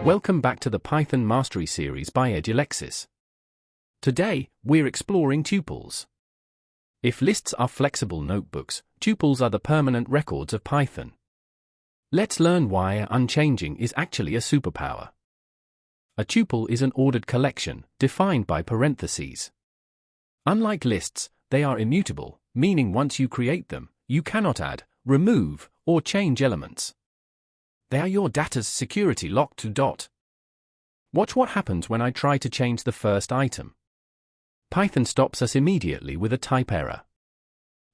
Welcome back to the Python Mastery Series by Edulexis. Today, we're exploring tuples. If lists are flexible notebooks, tuples are the permanent records of Python. Let's learn why unchanging is actually a superpower. A tuple is an ordered collection, defined by parentheses. Unlike lists, they are immutable, meaning once you create them, you cannot add, remove, or change elements. They are your data's security locked to dot. Watch what happens when I try to change the first item. Python stops us immediately with a type error.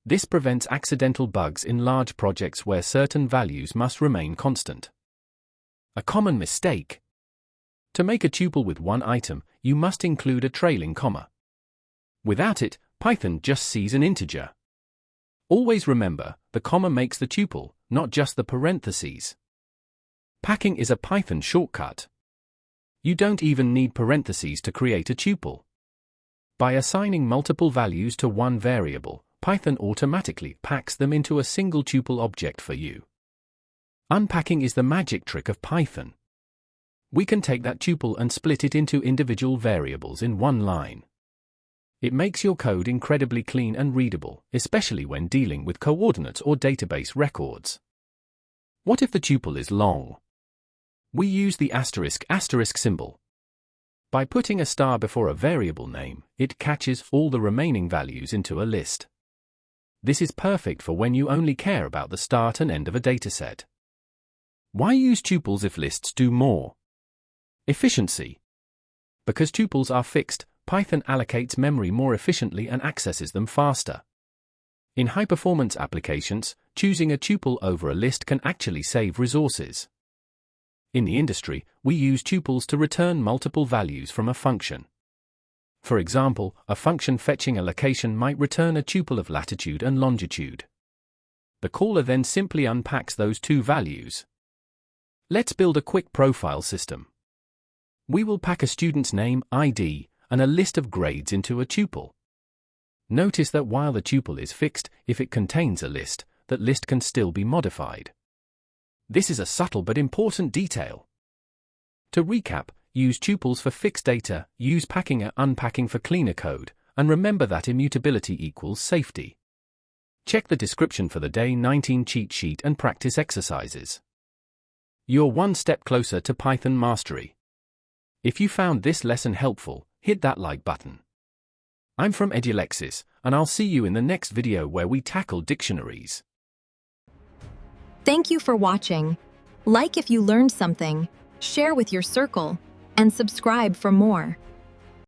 This prevents accidental bugs in large projects where certain values must remain constant. A common mistake. To make a tuple with one item, you must include a trailing comma. Without it, Python just sees an integer. Always remember, the comma makes the tuple, not just the parentheses. Packing is a Python shortcut. You don't even need parentheses to create a tuple. By assigning multiple values to one variable, Python automatically packs them into a single tuple object for you. Unpacking is the magic trick of Python. We can take that tuple and split it into individual variables in one line. It makes your code incredibly clean and readable, especially when dealing with coordinates or database records. What if the tuple is long? We use the asterisk symbol. By putting a star before a variable name, it catches all the remaining values into a list. This is perfect for when you only care about the start and end of a dataset. Why use tuples if lists do more? Efficiency. Because tuples are fixed, Python allocates memory more efficiently and accesses them faster. In high-performance applications, choosing a tuple over a list can actually save resources. In the industry, we use tuples to return multiple values from a function. For example, a function fetching a location might return a tuple of latitude and longitude. The caller then simply unpacks those two values. Let's build a quick profile system. We will pack a student's name, ID, and a list of grades into a tuple. Notice that while the tuple is fixed, if it contains a list, that list can still be modified. This is a subtle but important detail. To recap, use tuples for fixed data, use packing and unpacking for cleaner code, and remember that immutability equals safety. Check the description for the Day 19 cheat sheet and practice exercises. You're one step closer to Python mastery. If you found this lesson helpful, hit that like button. I'm from Edulexis, and I'll see you in the next video where we tackle dictionaries. Thank you for watching. Like if you learned something, share with your circle, and subscribe for more.